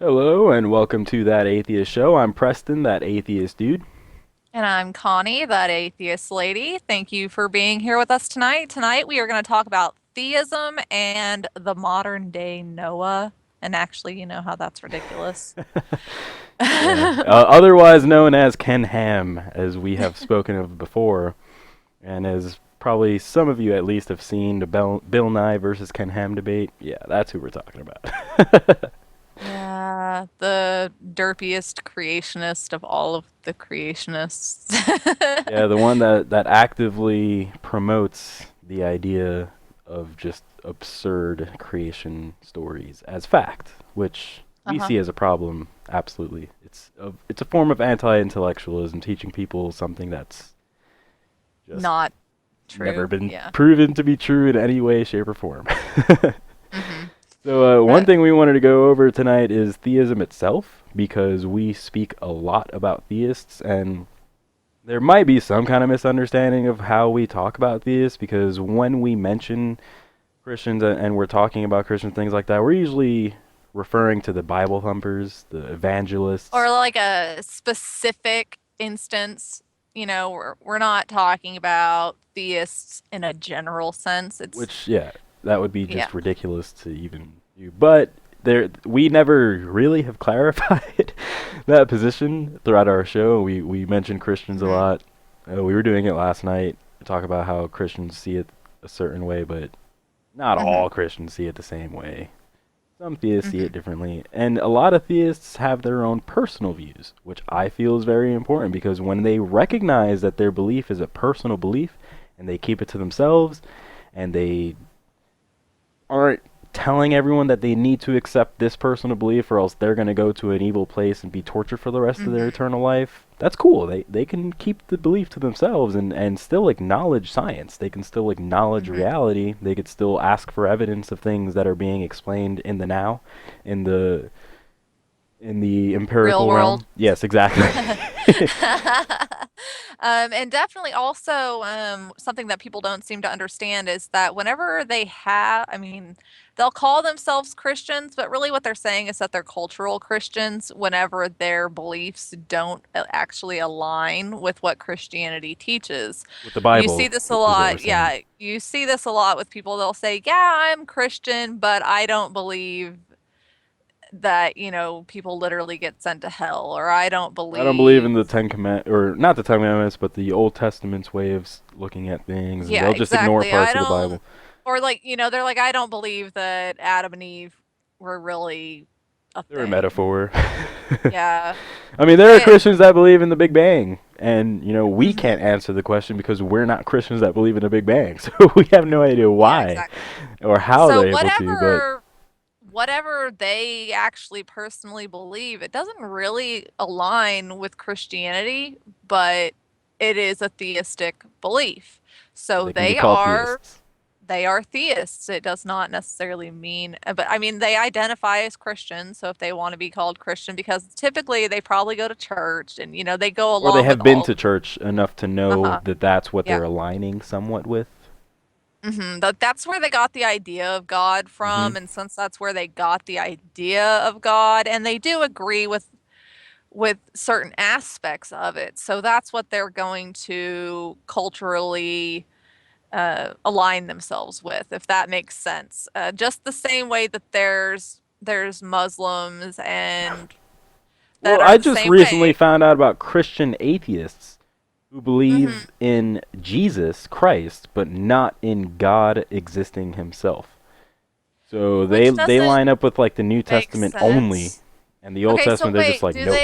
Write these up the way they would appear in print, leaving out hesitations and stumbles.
Hello and welcome to That Atheist Show. I'm Preston, that atheist dude. And I'm Connie, that atheist lady. Thank you for being here with us tonight. Tonight we are going to talk about theism and the modern day Noah. And actually, you know how that's ridiculous. Yeah. Otherwise known as Ken Ham, as we have spoken of before, and as probably some of you at least have seen the Bill Nye versus Ken Ham debate. Yeah, that's who we're talking about. Yeah, the derpiest creationist of all of the creationists. Yeah, the one that actively promotes the idea of just absurd creation stories as fact, which we Uh-huh. see as a problem. Absolutely, it's a form of anti-intellectualism, teaching people something that's just Not never true. been Yeah. proven to be true in any way, shape, or form. hmm So one But thing we wanted to go over tonight is theism itself, because we speak a lot about theists, and there might be some kind of misunderstanding of how we talk about theists, because when we mention Christians and we're talking about Christian things like that, we're usually referring to the Bible thumpers, the or evangelists, like a specific instance, we're not talking about theists in a general sense. It's which, yeah, that would be yeah. just ridiculous to even do. But there, we never really have clarified that position throughout our show. We mentioned Christians a hmm lot. We were doing it last night, talk about how Christians see it a certain way, but not hmm all Christians see it the same way. Some theists see it hmm differently, and a lot of theists have their own personal views, which I feel is very important, because when they recognize that their belief is a personal belief and they keep it to themselves and they aren't telling everyone that they need to accept this personal belief or else they're going to go to an evil place and be tortured for the rest of their hmm eternal life, that's cool. They can keep the belief to themselves and still acknowledge science. They can still acknowledge hmm reality. They could still ask for evidence of things that are being explained in the now, in the Real empirical world. realm. Yes, exactly. And definitely also something that people don't seem to understand is that whenever they'll call themselves Christians, but really what they're saying is that they're cultural Christians whenever their beliefs don't actually align with what Christianity teaches. With the You see Bible this a is what we're lot. saying. Yeah, you see this a lot with people. They'll say, "Yeah, I'm Christian, but I don't believe that, people literally get sent to hell, or I don't I don't believe in believe." the Ten Command, or not the Ten Commandments, but the Old Testament's way of looking at things, and Yeah, they'll just ignore exactly. I parts of the don't, Bible. or like, they're like, I don't believe that Adam and Eve were really a They're a thing. metaphor. Yeah. I mean, there are It, Christians that believe in the Big Bang, and we can't mhm. answer the question because we're not Christians that believe in the Big Bang, so we have no idea Yeah, why exactly. or how So they're able to. But whatever they actually personally believe, it doesn't really align with Christianity, but it is a theistic belief. so So they can be called theists. they are theists. It does not necessarily mean, but I mean, they identify as Christians. So if they want to be called Christian, because typically they probably go to church and, they go Or they along with have been to all. church enough to know Uh-huh. that that's what Yeah. they're aligning somewhat with. That's where they got the idea of God Hmm. from. And since that's where they got the idea of God, and they do agree with certain aspects of it. So that's what they're going to culturally align themselves with, if that makes sense. Just the same way that there's Muslims and that Well, are I the just same recently way. found out about Christian atheists who hmm believe in Jesus Christ, but not in God existing Himself. So they Which they doesn't line up with like the New make Testament only, sense. and the Old Okay, so Testament they're just wait, like nope.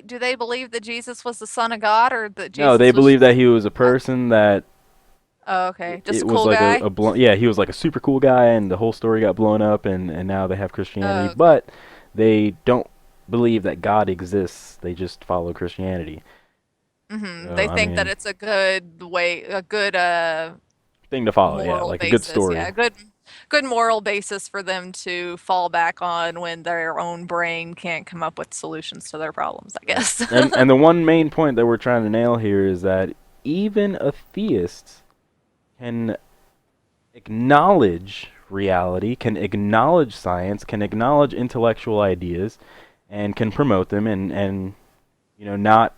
do they believe that Jesus was the son of God, or that No, they Jesus was believe that just he was a God? person that Oh, okay, just it a was cool like guy. yeah, he was like a super cool guy, and the whole story got blown up, and now they have Christianity, Oh, okay. but they don't believe that God exists. They just follow Christianity. So They I think that mean, it's a good way, a good thing to follow, yeah, moral like a good basis. story. Yeah, good moral basis for them to fall back on when their own brain can't come up with solutions to their problems, I Right. guess. And the one main point that we're trying to nail here is that even a theist can acknowledge reality, can acknowledge science, can acknowledge intellectual ideas, and can promote them and not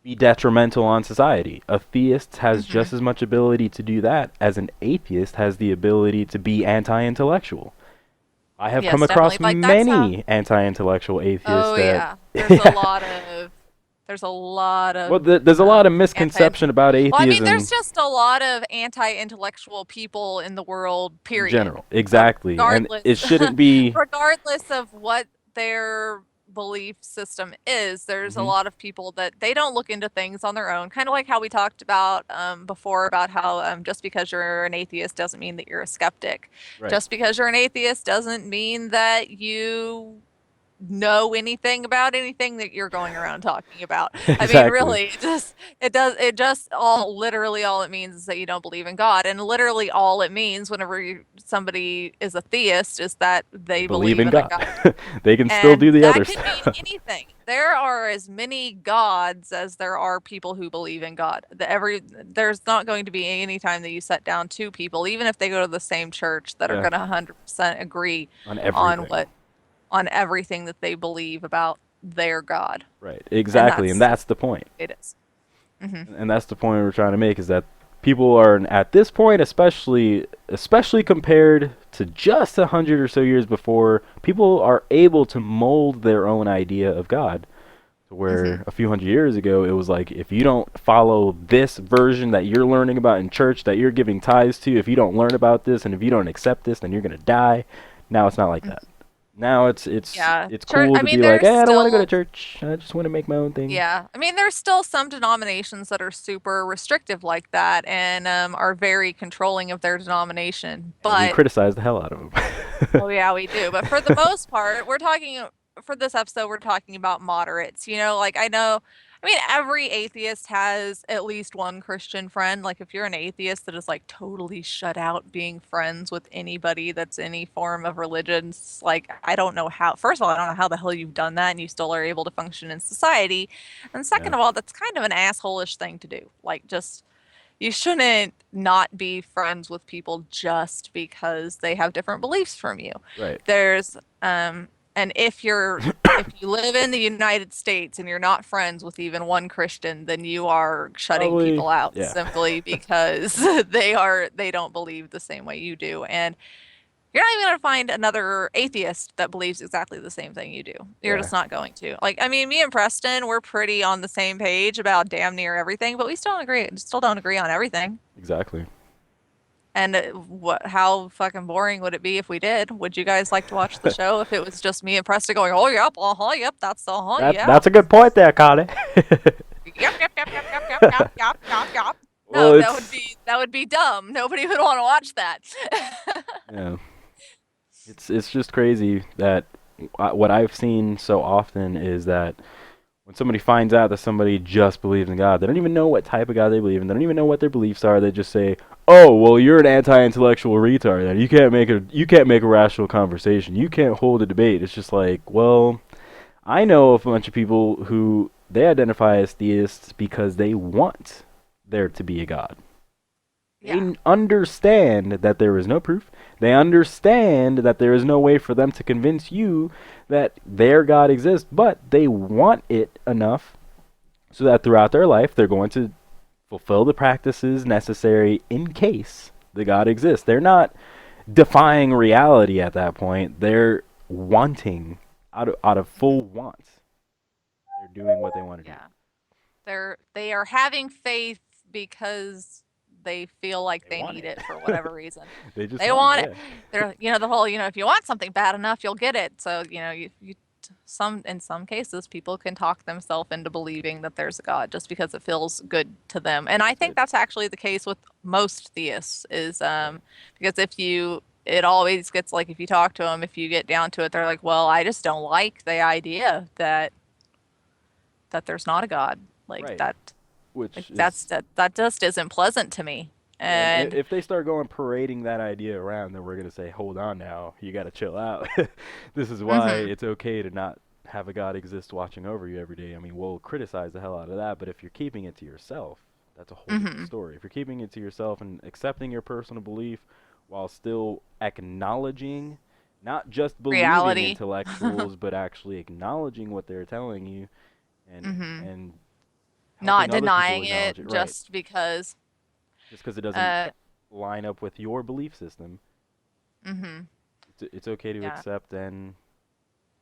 be detrimental on society. A theist has Hmm. just as much ability to do that as an atheist has the ability to be anti-intellectual. I have come Yes, definitely. across Like that's how. many anti-intellectual atheists Oh that yeah, there's a lot of there's a lot of anti. misconception about Well, I mean, there's atheism just a lot of anti-intellectual people in the world, in period. general. Exactly. And it Regardless, shouldn't be. regardless of what their belief system is, there's a Hmm. lot of people that they don't look into things on their own. Kind of like how we talked about before about how just because you're an atheist doesn't mean that you're a skeptic. Right. Just because you're an atheist doesn't mean that you know anything about anything that you're going around talking about. I mean, Exactly. really, it just all literally all it means is that you don't believe in God. And literally all it means whenever somebody is a theist is that They they believe believe in in a God. God. They can still do And the that other could mean stuff. anything. There are as many gods as there are people who believe in God. There's not going to be any time that you set down two people, even if they go to the same church, that are Yeah. going to 100% agree On on everything. what on everything that they believe about their God. Right. And Exactly. And that's that's the point. it is. Hmm. And that's the point we're trying to make is that people are at this point, especially compared to just 100 or so years before, people are able to mold their own idea of God. Hmm. Where a few hundred years ago it was like, if you don't follow this version that you're learning about in church that you're giving tithes to, if you don't learn about this and if you don't accept this, then you're gonna die. Now it's not like that. Now Yeah. it's Church, cool I to mean, be like, there's I don't want to go to still, church. I just want to make my own thing. yeah. I mean, there's still some denominations that are super restrictive like that and are very controlling of their denomination. And we But criticize the hell out of them. oh yeah, we do. But for the most part, for this episode, we're talking about moderates. Like I mean, every atheist has at least one Christian friend. Like if you're an atheist that is like totally shut out being friends with anybody that's any form of religion, it's like I don't know how. First of all, I don't know how the hell you've done that and you still are able to function in society. And Yeah. second of all, that's kind of an assholish thing to do. Like just you shouldn't not be friends with people just because they have different beliefs from you. Right. There's and if you live in the United States and you're not friends with even one Christian, then you are shutting Probably. people out Yeah. simply because they don't believe the same way you do. And you're not even going to find another atheist that believes exactly the same thing you do. You're Yeah. just not going to. Like, I mean, me and Preston, we're pretty on the same page about damn near everything, but we still don't agree on everything. Exactly. And how fucking boring would it be if we did? Would you guys like to watch the show if it was just me and Preston going, "Oh, yep, uh-huh, yep, that's uh-huh, yeah. That's a good point there, Connie. Yep, yep, yep, yep, yep, yep, yep, yep, yep, yep." Well, No, it's that would be dumb. Nobody would want to watch that. yeah. It's just crazy that what I've seen so often is that when somebody finds out that somebody just believes in God, they don't even know what type of God they believe in. They don't even know what their beliefs are. They just say, "Oh, well, you're an anti-intellectual retard. Then you can't make a rational conversation. You can't hold a debate." It's just like, well, I know of a bunch of people who they identify as theists because they want there to be a God. Yeah. They understand that there is no proof. They understand that there is no way for them to convince you that their God exists, but they want it enough so that throughout their life they're going to fulfill the practices necessary in case the God exists. They're not defying reality at that point. They're wanting out of full want. They're doing what they want to do. Yeah. They are having faith because they feel like They they want need it. it for whatever reason. They just They want want it. it. They're the whole, if you want something bad enough, you'll get it. So, in some cases people can talk themselves into believing that there's a God just because it feels good to them. And I think It, that's actually the case with most theists is yeah. because it always gets like if you talk to them, if you get down to it, they're like, "Well, I just don't like the idea that there's not a God." Like Right. Which is that just isn't pleasant to me. yeah, and And if they start going parading that idea around, then we're gonna say, "Hold on now, you gotta chill out." This is why mhm. it's okay to not have a God exist watching over you every day. I mean, we'll criticize the hell out of that, but if you're keeping it to yourself, that's a whole different Mhm. story. If you're keeping it to yourself and accepting your personal belief, while still acknowledging, not just believing Reality. intellectuals, but actually acknowledging what they're telling you, Hmm. and helping Not other people denying acknowledge it it. Right. just because. Just because it doesn't Uh, line up with your belief system, hmm. it's okay to Yeah, accept and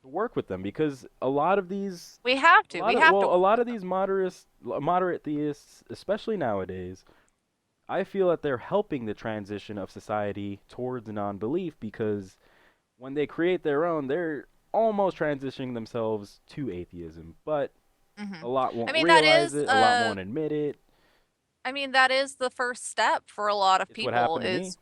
work with them, because a lot of these we have a to. lot We of have to well a work lot with of them. these moderate theists, especially nowadays, I feel that they're helping the transition of society towards non-belief, because when they create their own, they're almost transitioning themselves to atheism, but Hmm. a lot I won't mean, that realize is it, a lot won't admit it. that is the first step for a lot of It's what people happened to me. is.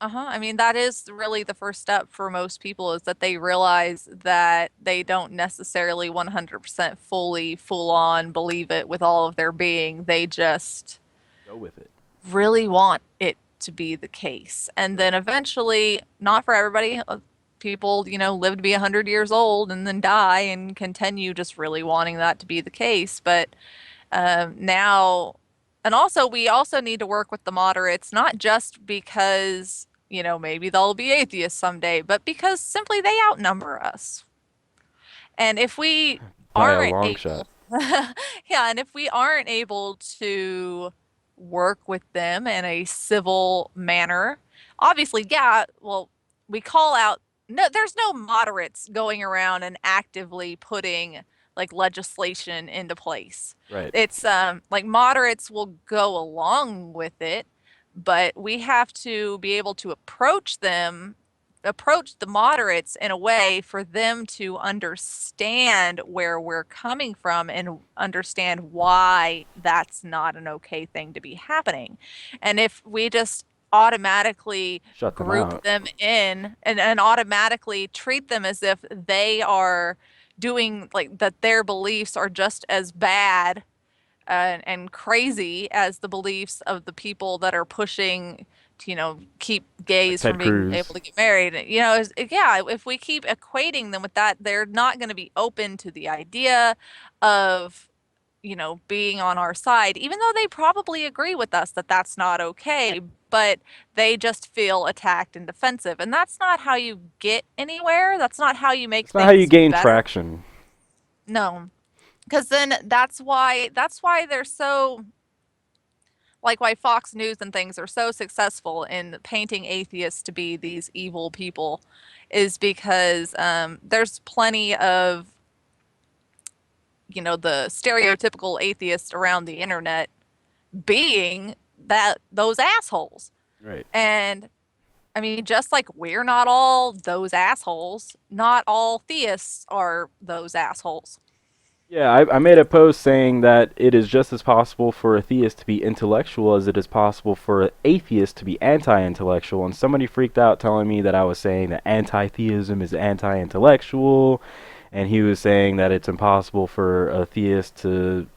Uh-huh. I mean, that is really the first step for most people is that they realize that they don't necessarily 100% fully, full on believe it with all of their being. They just Go with it. really want it to be the case. And then Right. eventually, not for everybody, people, live to be 100 years old and then die and continue just really wanting that to be the case. But now, and also, we also need to work with the moderates, not just because, maybe they'll be atheists someday, but because simply they outnumber us. And if we By a aren't long shot. able, yeah, and if we aren't able to work with them in a civil manner, obviously, yeah, well, we call out, no, there's no moderates going around and actively putting like legislation into place. Right. It's like moderates will go along with it, but we have to be able to approach the moderates in a way for them to understand where we're coming from and understand why that's not an okay thing to be happening. And if we just automatically Shut them group out. them in and automatically treat them as if they are doing like that, their beliefs are just as bad and crazy as the beliefs of the people that are pushing to, keep Like gays Ted from being able Cruz. to get married. Yeah, if we keep equating them with that, they're not going to be open to the idea of, being on our side, even though they probably agree with us that that's not okay, but they just feel attacked and defensive. And that's not how you get anywhere. That's not how you make It's not how you things gain better. traction. No, because then that's why they're so like why Fox News and things are so successful in painting atheists to be these evil people is because there's plenty of, the stereotypical atheist around the internet being that those assholes. Right. And I mean, just like we're not all those assholes, not all theists are those assholes. Yeah, I made a post saying that it is just as possible for a theist to be intellectual as it is possible for an atheist to be anti-intellectual, and somebody freaked out telling me that I was saying that anti-theism is anti-intellectual, and he was saying that it's impossible for a theist to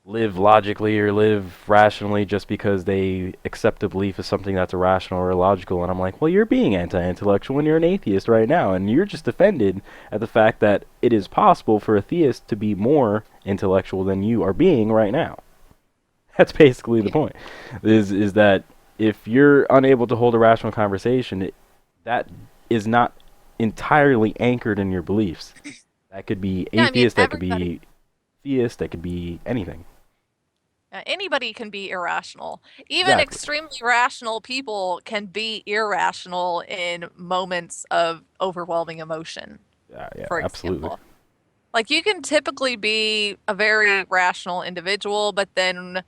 live logically or live rationally just because they accept a belief as something that's irrational or illogical. And I'm like, well, you're being anti-intellectual when you're an atheist right now, and you're just offended at the fact that it is possible for a theist to be more intellectual than you are being right now. That's basically the point. Is that if you're unable to hold a rational conversation, that is not entirely anchored in your beliefs. That could be Yeah, I mean, atheist, that could be theist, that could be anything. anybody can be irrational. Even Exactly. extremely rational people can be irrational in moments of overwhelming emotion, Yeah, yeah, for absolutely. example. Like you can typically be a very rational individual, but then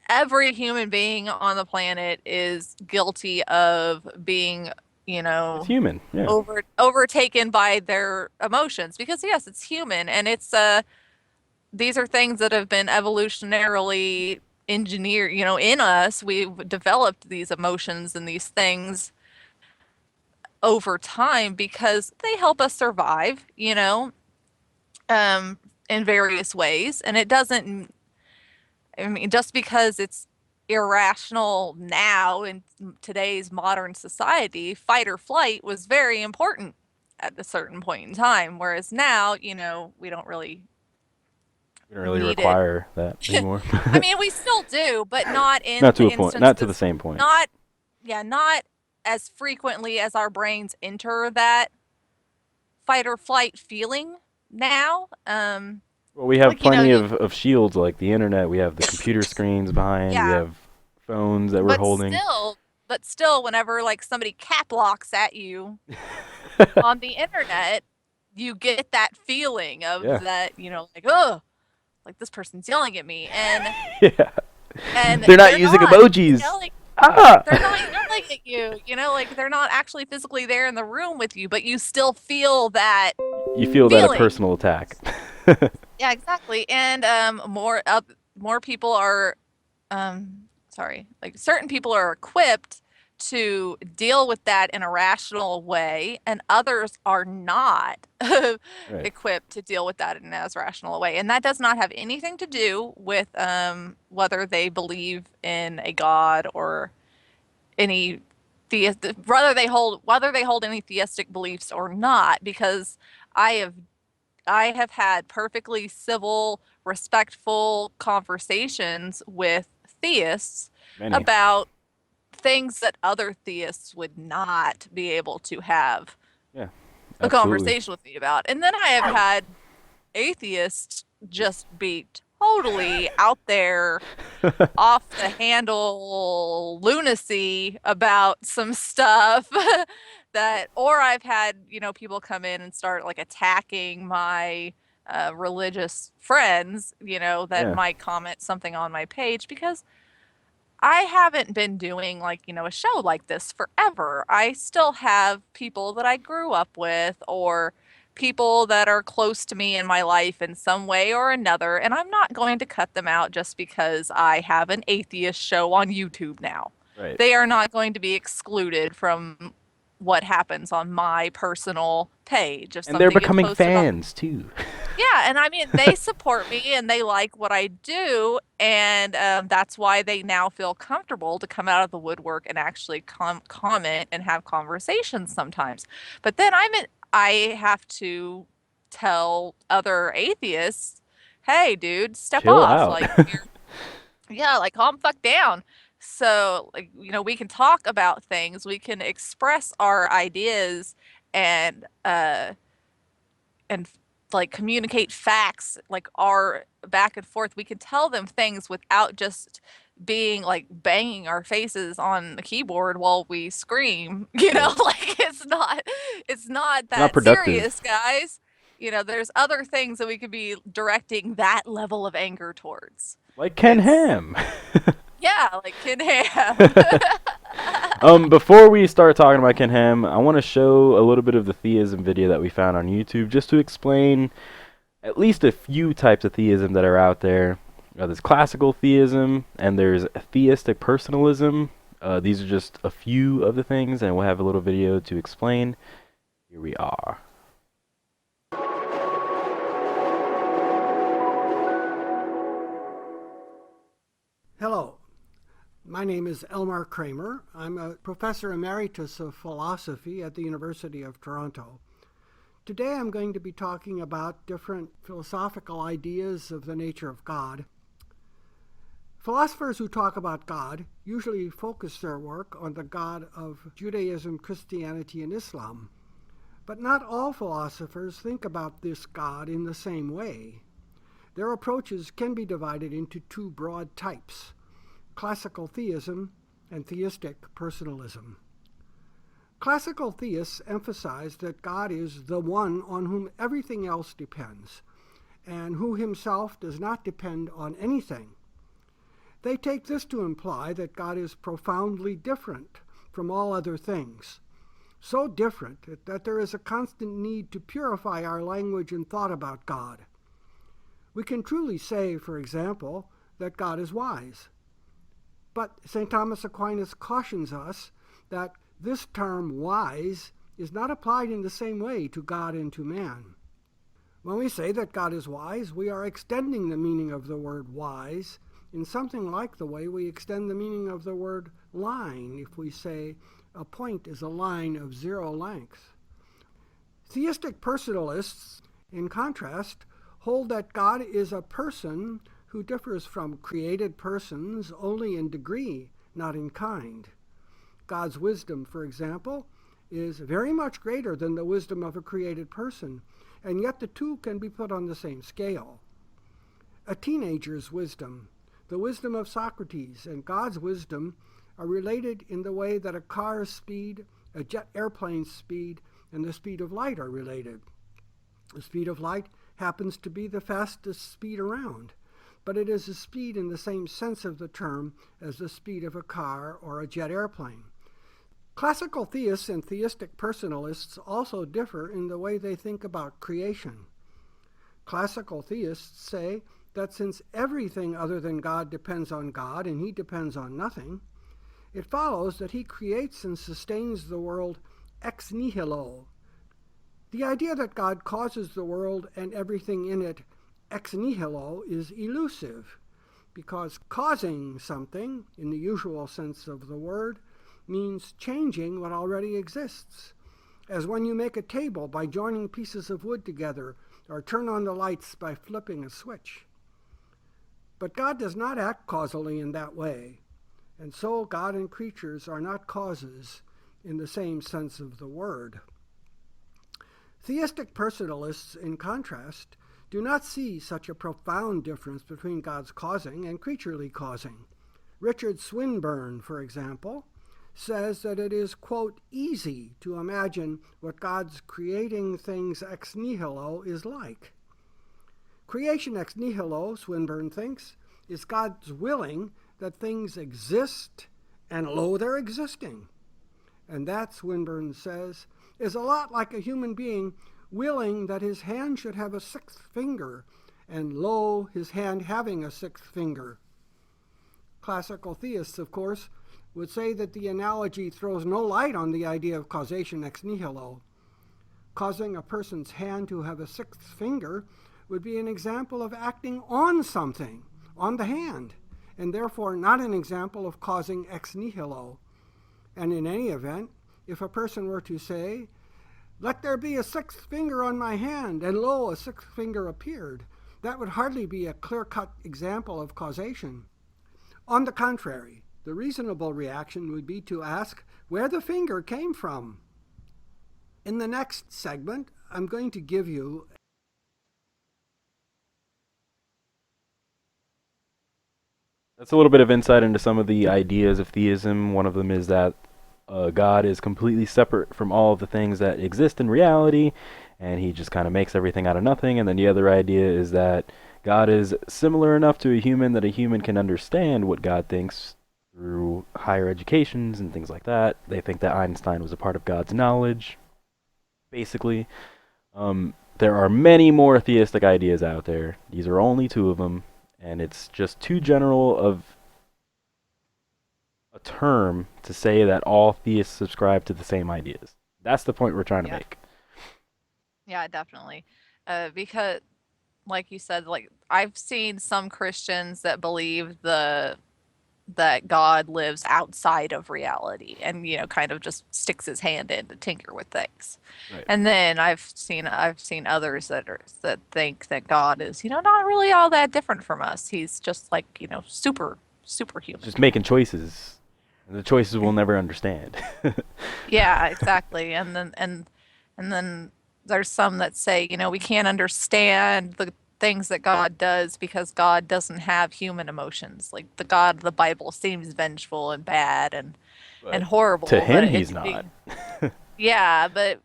every human being on the planet is guilty of being, you It's know, human. Yeah. overtaken by their emotions because yes, it's human and it's these are things that have been evolutionarily engineered, in us. We've developed these emotions and these things over time because they help us survive, um, in various ways. And it doesn't, I mean, just because it's irrational now in today's modern society, fight or flight was very important at a certain point in time. Whereas now, we don't really We don't really need it. require that anymore. I mean, we still do, but not Not in to the a point. Not to the instances, same point. not, yeah, not as frequently as our brains enter that fight or flight feeling now. Well, we have Like, you know, plenty you, of shields like the internet. We have the computer screens behind. We yeah, have phones that we're but holding. still, but still, whenever like somebody cap locks at you on the internet, you get that feeling of Yeah. that, like, oh, like this person's yelling at me, Yeah. and They're not they're using not emojis. yelling. Ah. They're not yelling at you, like they're not actually physically there in the room with you, but you still feel that You feel that a feeling. personal attack. Yeah, exactly. And more people are sorry, like certain people are equipped to deal with that in a rational way, and others are not Right. equipped to deal with that in as rational a way. And that does not have anything to do with whether they believe in a god or any theist, whether they hold any theistic beliefs or not, because I have I have had perfectly civil, respectful conversations with theists Many. about things that other theists would not be able to have Yeah. a Absolutely. conversation with me about. And then I have had atheists just be totally out there off the handle lunacy about some stuff or I've had, people come in and start like attacking my religious friends, that Yeah. might comment something on my page because I haven't been doing like, a show like this forever. I still have people that I grew up with or people that are close to me in my life in some way or another, and I'm not going to cut them out just because I have an atheist show on YouTube now. Right. They are not going to be excluded from what happens on my personal page if And they're something gets becoming posted on. fans too. Yeah, and I mean, they support me and they like what I do, and that's why they now feel comfortable to come out of the woodwork and actually comment and have conversations sometimes. But then I have to tell other atheists, "Hey, dude, step Chill off. out. Like, yeah, like calm fuck down." So, like, we can talk about things, we can express our ideas and and like communicate facts like our back and forth. We can tell them things without just being like banging our faces on the keyboard while we scream, Right. like it's not It's not that productive. serious, guys. There's other things that we could be directing that level of anger towards. Like Ken It's Ham. Yeah, like Kid Ham. Before we start talking about Ken Ham, I want to show a little bit of the theism video that we found on YouTube just to explain at least a few types of theism that are out there. There's classical theism and there's theistic personalism. These are just a few of the things, and we'll have a little video to explain. Here we are. Hello, my name is Elmar Kramer. I'm a professor emeritus of philosophy at the University of Toronto. Today I'm going to be talking about different philosophical ideas of the nature of God. Philosophers who talk about God usually focus their work on the God of Judaism, Christianity, and Islam. But not all philosophers think about this God in the same way. Their approaches can be divided into two broad types: classical theism and theistic personalism. Classical theists emphasize that God is the one on whom everything else depends, and who himself does not depend on anything. They take this to imply that God is profoundly different from all other things, so different that there is a constant need to purify our language and thought about God. We can truly say, for example, that God is wise. But St. Thomas Aquinas cautions us that this term wise is not applied in the same way to God and to man. When we say that God is wise, we are extending the meaning of the word wise in something like the way we extend the meaning of the word line if we say a point is a line of 0 length. Theistic personalists, in contrast, hold that God is a person who differs from created persons only in degree, not in kind. God's wisdom, for example, is very much greater than the wisdom of a created person, and yet the two can be put on the same scale. A teenager's wisdom, the wisdom of Socrates, and God's wisdom are related in the way that a car's speed, a jet airplane's speed, and the speed of light are related. The speed of light happens to be the fastest speed around, but it is a speed in the same sense of the term as the speed of a car or a jet airplane. Classical theists and theistic personalists also differ in the way they think about creation. Classical theists say that since everything other than God depends on God and he depends on nothing, it follows that he creates and sustains the world ex nihilo. The idea that God causes the world and everything in it ex nihilo is elusive, because causing something, in the usual sense of the word, means changing what already exists, as when you make a table by joining pieces of wood together or turn on the lights by flipping a switch. But God does not act causally in that way, and so God and creatures are not causes in the same sense of the word. Theistic personalists, in contrast, do not see such a profound difference between God's causing and creaturely causing. Richard Swinburne, for example, says that it is, quote, easy to imagine what God's creating things ex nihilo is like. Creation ex nihilo, Swinburne thinks, is God's willing that things exist, and lo, they're existing. And that, Swinburne says, is a lot like a human being willing that his hand should have a sixth finger, and lo, his hand having a sixth finger. Classical theists, of course, would say that the analogy throws no light on the idea of causation ex nihilo. Causing a person's hand to have a sixth finger would be an example of acting on something, on the hand, and therefore not an example of causing ex nihilo. And in any event, if a person were to say, "Let there be a sixth finger on my hand," and lo, a sixth finger appeared, that would hardly be a clear-cut example of causation. On the contrary, the reasonable reaction would be to ask where the finger came from. In the next segment, I'm going to give you That's a little bit of insight into some of the ideas of theism. One of them is that God is completely separate from all of the things that exist in reality, and he just kind of makes everything out of nothing. And then the other idea is that God is similar enough to a human that a human can understand what God thinks through higher educations and things like that. They think that Einstein was a part of God's knowledge, basically. There are many more theistic ideas out there. These are only two of them, and it's just too general of a term to say that all theists subscribe to the same ideas. That's the point we're trying to make. Yeah, definitely. Because, like you said, like I've seen some Christians that believe that God lives outside of reality and, kind of just sticks his hand in to tinker with things. Right. And then I've seen others that think that God is, not really all that different from us. He's just like, superhuman. Just making choices, and the choices we'll never understand. Yeah, exactly. And then there's some that say, we can't understand the things that God does because God doesn't have human emotions. Like the God of the Bible seems vengeful and bad and horrible. To him, but he's not. Yeah, but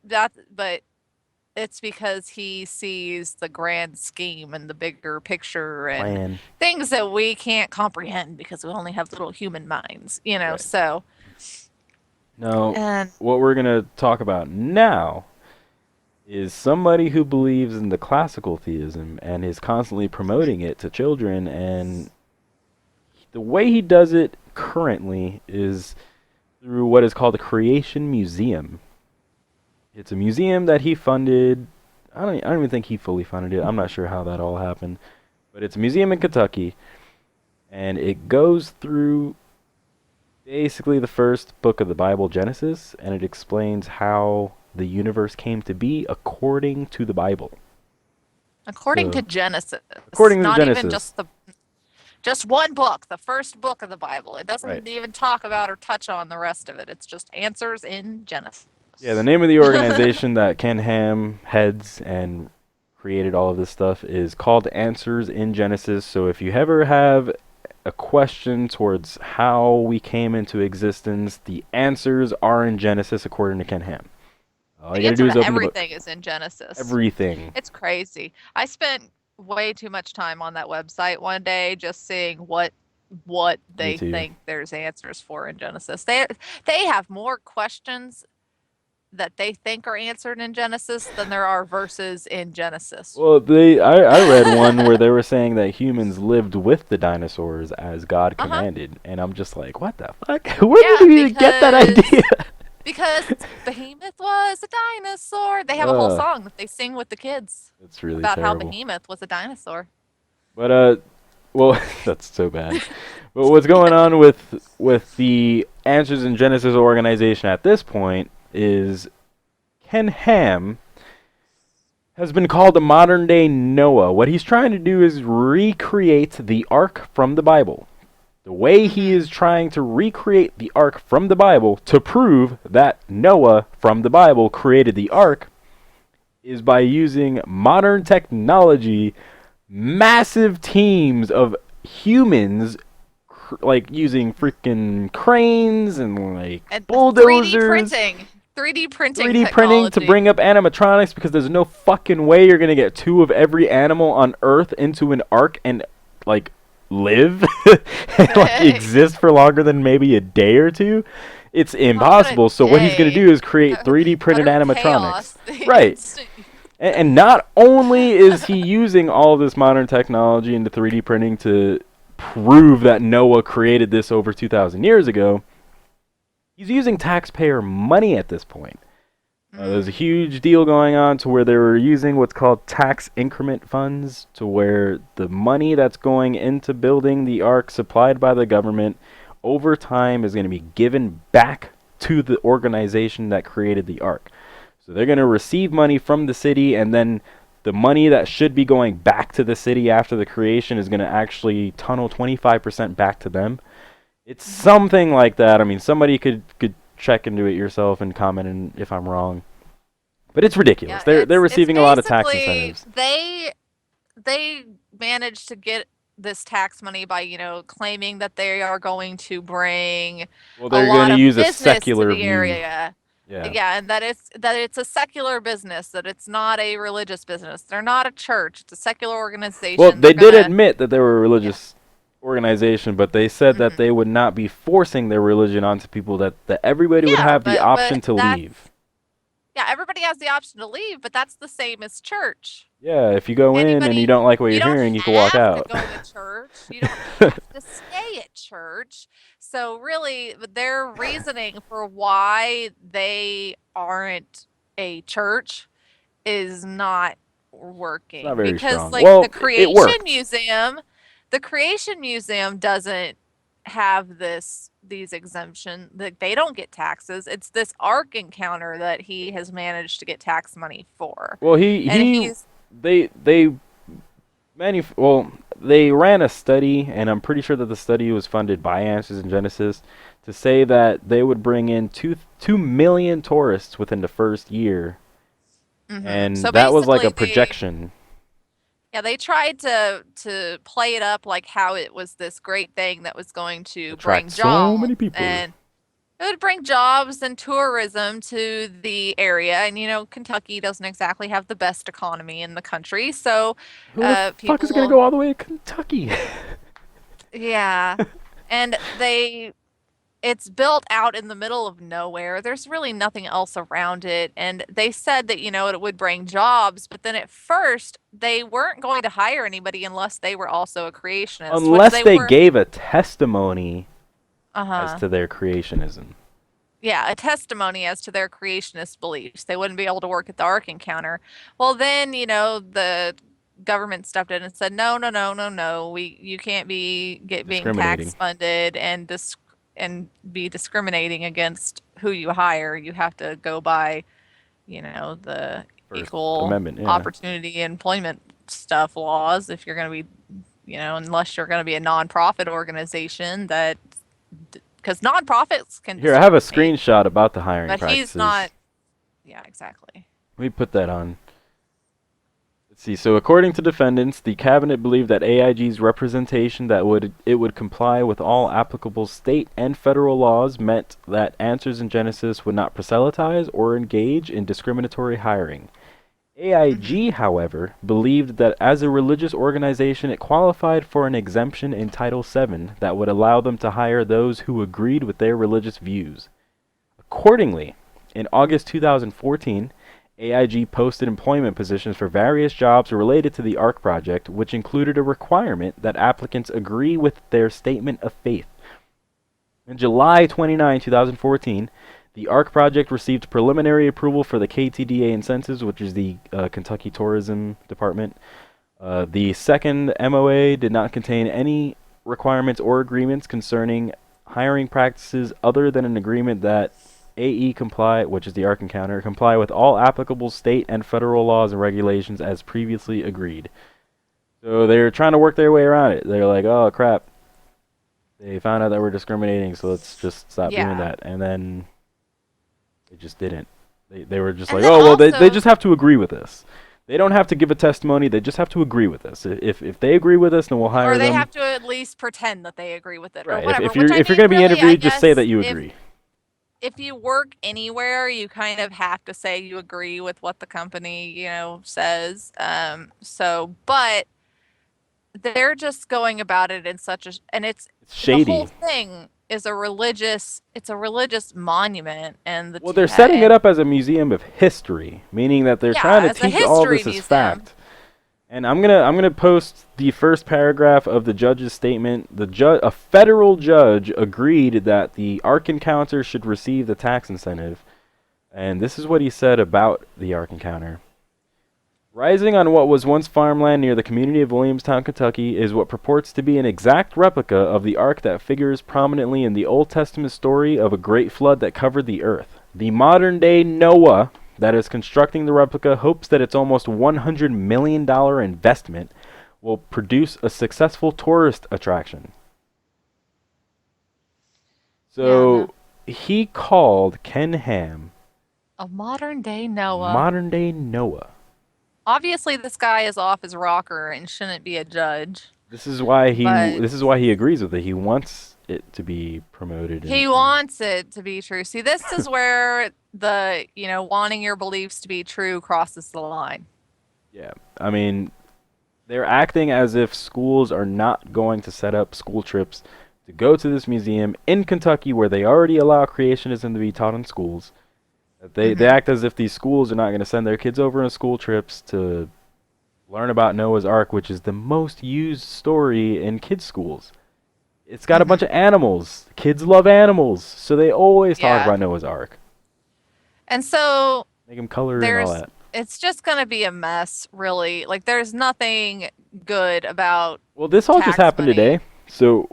it's because he sees the grand scheme and the bigger picture and Plan. things that we can't comprehend because we only have little human minds, Right. so. No, And what we're going to talk about now is somebody who believes in the classical theism and is constantly promoting it to children, and the way he does it currently is through what is called the Creation Museum. It's a museum that he funded. I don't even think he fully funded it. I'm not sure how that all happened. But it's a museum in Kentucky, and it goes through basically the first book of the Bible, Genesis, and it explains how the universe came to be according to the Bible. according to Genesis, According to not Genesis. even just Just one book, the first book of the Bible. It Right. doesn't even talk about or touch on the rest of it. It's just answers in Genesis. Yeah, the name of the organization that Ken Ham heads and created all of this stuff is called Answers in Genesis. So if you ever have a question towards how we came into existence, the answers are in Genesis according to Ken Ham. All you The gotta do answer is to open the book. everything is in Genesis. Everything. It's crazy. I spent way too much time on that website one day just seeing what Me they too. think there's answers for in Genesis. They have more questions that they think are answered in Genesis than there are verses in Genesis. Well, I read one where they were saying that humans lived with the dinosaurs as God commanded, and I'm just like, what the fuck? Where did you even get that idea? Because Behemoth was a dinosaur. They have a whole song that they sing with the kids It's really about terrible. how Behemoth was a dinosaur. But well, that's so bad. But what's going on with the Answers in Genesis organization at this point is Ken Ham has been called a modern day Noah. What he's trying to do is recreate the Ark from the Bible. The way he is trying to recreate the Ark from the Bible to prove that Noah from the Bible created the Ark is by using modern technology, massive teams of humans, like using freaking cranes and like bulldozers. 3D printing 3D printing to technology. bring up animatronics, because there's no fucking way you're gonna get two of every animal on Earth into an ark and like live and like exist for longer than maybe a day or two. It's impossible. So what he's gonna do is create 3D printed animatronics. Right. And not only is he using all this modern technology into 3D printing to prove that Noah created this over 2,000 years ago, he's using taxpayer money at this point. There's a huge deal going on to where they were using what's called tax increment funds, to where the money that's going into building the Ark supplied by the government over time is going to be given back to the organization that created the Ark. So they're going to receive money from the city, and then the money that should be going back to the city after the creation is going to actually tunnel 25% back to them. It's something like that. I mean, somebody could check into it yourself and comment if I'm wrong. But it's ridiculous. Yeah, they're receiving a lot of tax basically, incentives. They managed to get this tax money by, claiming that they are going to bring Well, they're a going lot to of use a business secular to the view. area. Yeah. Yeah, and that it's a secular business, that it's not a religious business. They're not a church. It's a secular organization. Well, they They're did admit that they were a religious organization, but they said that they would not be forcing their religion onto people, that everybody would have the option to leave. Yeah, everybody has the option to leave, but that's the same as church. Yeah, if you go in and you don't like what you're hearing, you can walk out. You don't have to go to church. You don't have to stay at church. So really, their reasoning for why they aren't a church is not working. It's not very because strong. like Well, the Creation Museum doesn't have these exemption, that they don't get taxes. It's this Ark Encounter that he has managed to get tax money for. Well, they ran a study, and I'm pretty sure that the study was funded by Answers in Genesis, to say that they would bring in 2 million tourists within the first year. And so that was like a projection. They tried to play it up like how it was this great thing that was going to bring jobs. So many people. And it would bring jobs and tourism to the area. And, Kentucky doesn't exactly have the best economy in the country. So who the fuck is going to go all the way to Kentucky? Yeah. And it's built out in the middle of nowhere. There's really nothing else around it. And they said that, it would bring jobs, but then at first they weren't going to hire anybody unless they were also a creationist. Unless they gave a testimony as to their creationism. Yeah, a testimony as to their creationist beliefs. They wouldn't be able to work at the Ark Encounter. Well, then, the government stepped in and said, no, you can't be being tax funded and be discriminating against who you hire. You have to go by, the First equal Amendment, opportunity employment stuff laws if you're going to be unless you're going to be a nonprofit organization because nonprofits can Here, I have a discriminate, screenshot about the hiring but practices. he's not. Yeah, exactly. Let me put that on. Let's see. So, according to defendants, the cabinet believed that AIG's representation that it would comply with all applicable state and federal laws meant that Answers in Genesis would not proselytize or engage in discriminatory hiring. AIG, however, believed that as a religious organization it qualified for an exemption in Title VII that would allow them to hire those who agreed with their religious views. Accordingly, in August 2014, AIG posted employment positions for various jobs related to the Ark project, which included a requirement that applicants agree with their statement of faith. In July 29, 2014, the Ark project received preliminary approval for the KTDA incentives, which is the Kentucky Tourism Department. The second MOA did not contain any requirements or agreements concerning hiring practices other than an agreement that AE comply, which is the Ark Encounter, comply with all applicable state and federal laws and regulations as previously agreed. So they're trying to work their way around it. They're like, oh crap, they found out that we're discriminating, so let's just stop doing that. And then they just didn't. They were just like, oh, well, they just have to agree with this. They don't have to give a testimony. They just have to agree with us. If they agree with us, then we'll hire them. Or they have to at least pretend that they agree with it. Right. Or whatever. If you're going to be interviewed, just say that you agree. If you work anywhere, you kind of have to say you agree with what the company, says. But they're just going about it in such a, and it's shady. The whole thing is a religious monument, and they're setting it up as a museum of history, meaning that they're trying to teach all this as fact. And I'm gonna post the first paragraph of the judge's statement. A federal judge agreed that the Ark Encounter should receive the tax incentive, and this is what he said about the Ark Encounter. Rising on what was once farmland near the community of Williamstown, Kentucky, is what purports to be an exact replica of the ark that figures prominently in the Old Testament story of a great flood that covered the earth. The modern-day Noah that is constructing the replica hopes that its almost $100 million investment will produce a successful tourist attraction. So he called Ken Ham a modern-day Noah. Modern-day Noah. Obviously, this guy is off his rocker and shouldn't be a judge. This is why he agrees with it. He wants it to be promoted. He wants it to be true. See, this is where the, wanting your beliefs to be true crosses the line. Yeah. I mean, they're acting as if schools are not going to set up school trips to go to this museum in Kentucky where they already allow creationism to be taught in schools. They act as if these schools are not going to send their kids over on school trips to learn about Noah's Ark, which is the most used story in kids' schools. It's got a bunch of animals. Kids love animals, so they always talk about Noah's Ark. And so make them color and all that. It's just going to be a mess, really. Like, there's nothing good about Well, this all just happened today, so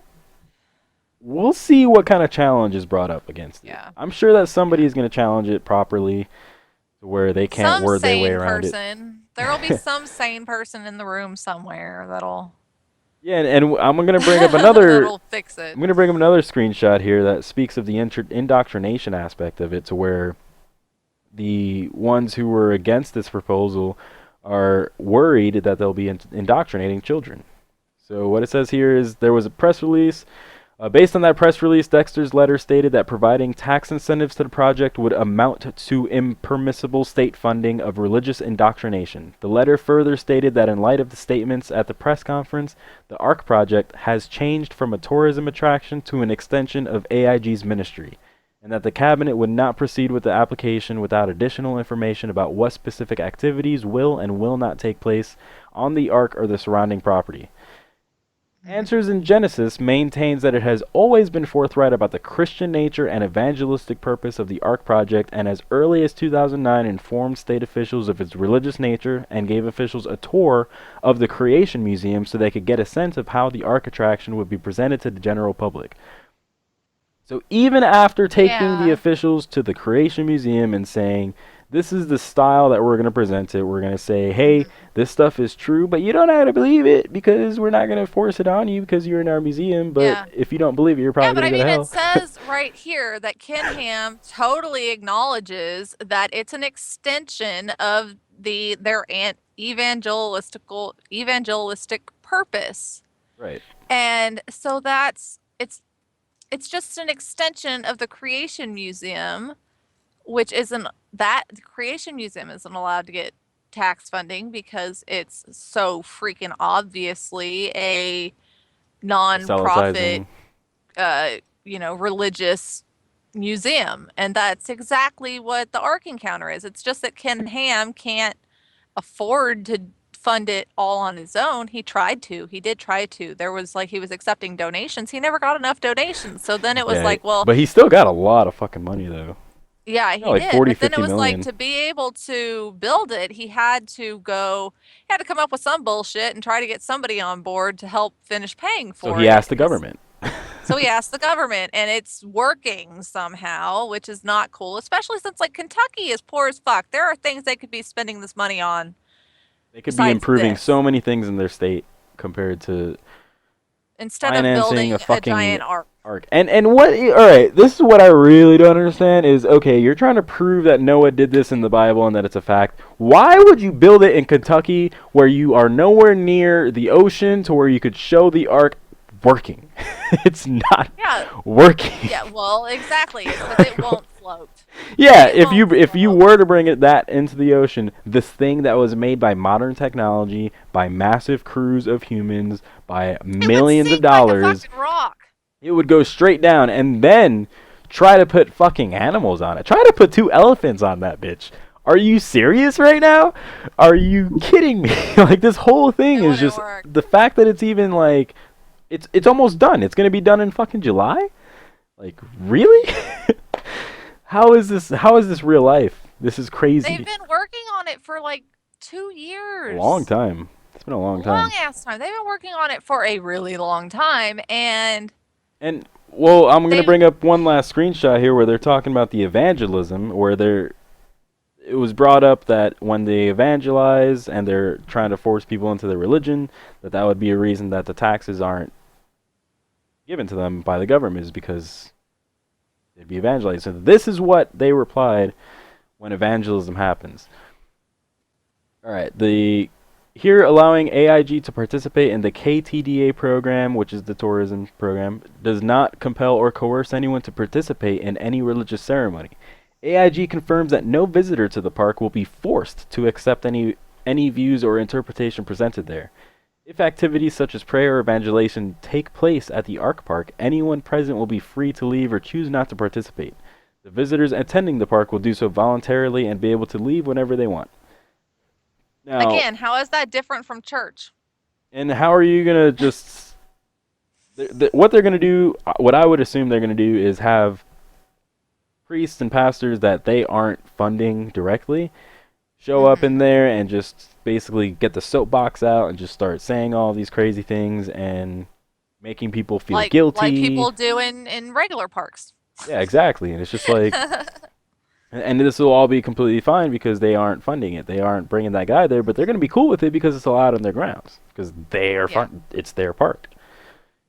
we'll see what kind of challenge is brought up against it. Yeah. I'm sure that somebody is going to challenge it properly to where they can't word their way around it. There will be some sane person in the room somewhere that'll... Yeah, and I'm going to bring up another... that'll fix it. I'm going to bring up another screenshot here that speaks of the indoctrination aspect of it, to where the ones who were against this proposal are worried that they'll be indoctrinating children. So what it says here is there was a press release. Based on that press release, Dexter's letter stated that providing tax incentives to the project would amount to impermissible state funding of religious indoctrination. The letter further stated that in light of the statements at the press conference, the Ark project has changed from a tourism attraction to an extension of AIG's ministry, and that the cabinet would not proceed with the application without additional information about what specific activities will and will not take place on the Ark or the surrounding property. Answers in Genesis maintains that it has always been forthright about the Christian nature and evangelistic purpose of the Ark project, and as early as 2009 informed state officials of its religious nature and gave officials a tour of the Creation Museum so they could get a sense of how the Ark attraction would be presented to the general public. So even after taking the officials to the Creation Museum and saying, this is the style that we're going to present it. We're going to say, hey, this stuff is true, but you don't have to believe it because we're not going to force it on you because you're in our museum. But Yeah. if you don't believe it, you're Yeah, probably but going I to go to mean, it hell. says right here that Ken Ham totally acknowledges that it's an extension of their evangelistic purpose. Right. And so it's just an extension of the Creation Museum, which isn't that the Creation Museum isn't allowed to get tax funding because it's so freaking obviously a nonprofit, Proselytizing. religious museum. And that's exactly what the Ark Encounter is. It's just that Ken Ham can't afford to fund it all on his own. He tried to. He did try to. There was like he was accepting donations. He never got enough donations. So then it was Yeah, like, well, but he still got a lot of fucking money, though. yeah, Yeah, he like did. 40, But then it 50 was like million. to be able to build it, he had to come up with some bullshit and try to get somebody on board to help finish paying So for he it. asked the government. So he asked the government, and it's working somehow, which is not cool, especially since like Kentucky is poor as fuck. There are things they could be spending this money on They could be besides improving this so many things in their state compared to instead of financing a building a fucking giant ark. ark. And what? All right, this is what I really don't understand is okay. You're trying to prove that Noah did this in the Bible and that it's a fact. Why would you build it in Kentucky where you are nowhere near the ocean to where you could show the ark working? It's not Yeah, working. yeah, well, exactly. It's because it won't float. Yeah, It if you won't if you float. were to bring it that into the ocean, this thing that was made by modern technology, by massive crews of humans, by It would millions of sink like a dollars, fucking rock. it would go straight down and then try to put fucking animals on it. Try to put 2 elephants on that bitch. Are you serious right now? Are you kidding me? Like this whole thing It is wouldn't just work. the fact that it's even like it's almost done. It's going to be done in fucking July? Like really? How is this real life? This is crazy. They've been working on it for like 2 A years. long time. It's been a long Long time. ass time. They've been working on it for a really long time, and And well, I'm gonna they bring up one last screenshot here where they're talking about the evangelism, where it was brought up that when they evangelize and they're trying to force people into their religion, that would be a reason that the taxes aren't given to them by the government is because they'd be evangelized. So this is what they replied when evangelism happens. All right, here allowing AIG to participate in the KTDA program, which is the tourism program, does not compel or coerce anyone to participate in any religious ceremony. AIG confirms that no visitor to the park will be forced to accept any views or interpretation presented there. If activities such as prayer or evangelization take place at the Ark Park, anyone present will be free to leave or choose not to participate. The visitors attending the park will do so voluntarily and be able to leave whenever they want. Now, again, how is that different from church? and how are you going to just... what they're going to do, what I would assume they're going to do is have priests and pastors that they aren't funding directly show up in there and just basically get the soapbox out and just start saying all these crazy things and making people feel guilty. Like people do in regular parks. Yeah, exactly. And it's just like... And this will all be completely fine because they aren't funding it. They aren't bringing that guy there, but they're going to be cool with it because it's allowed on their grounds. Because they are it's their park.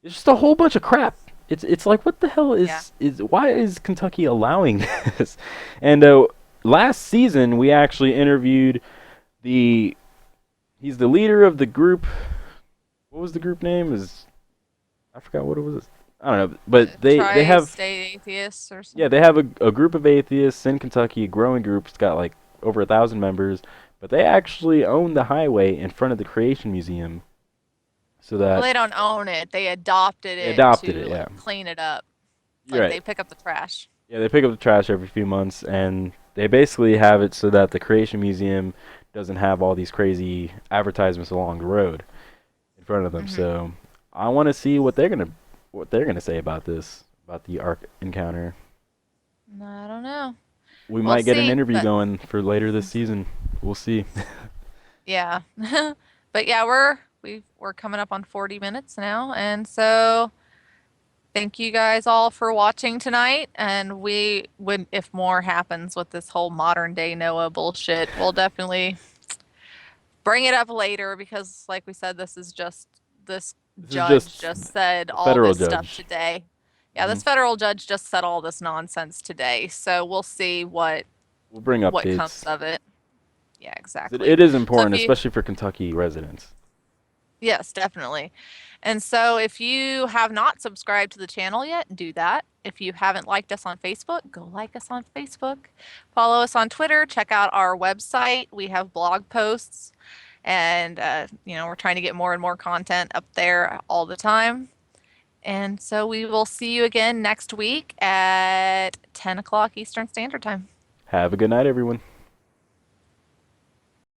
It's just a whole bunch of crap. It's like, what the hell is why is Kentucky allowing this? And last season we actually interviewed he's the leader of the group. What was the group name? I forgot what it was. I don't know, but they have Tri-state atheists or something. Yeah, they have a group of atheists in Kentucky, a growing group. It's got like over 1,000 members, but they actually own the highway in front of the Creation Museum. So that Well, they don't own it. They adopted it to like, clean it up. You're Like right. they pick up the trash. Yeah, they pick up the trash every few months, and they basically have it so that the Creation Museum doesn't have all these crazy advertisements along the road in front of them. So I want to see what they're gonna say about this, about the Ark Encounter. I don't know. We We'll might get an see, interview but- going for later this season. We'll see. Yeah. But yeah, we're coming up on 40 minutes now, and so Thank you guys all for watching tonight. And we would, if more happens with this whole modern day Noah bullshit, we'll definitely bring it up later because, like we said, this This is judge just just said a all federal this stuff judge. today. Yeah, Hmm. this federal judge just said all this nonsense today. So we'll see We'll bring what comes updates. of it. Yeah, 'Cause exactly. it is So if important, you, especially for Kentucky residents. yes, definitely. And so if you have not subscribed to the channel yet, do that. If you haven't liked us on Facebook, go like us on Facebook. Follow us on Twitter. Check out our website. We have blog posts, and we're trying to get more and more content up there all the time. And so we will see you again next week at 10 o'clock Eastern Standard Time. Have a good night, everyone.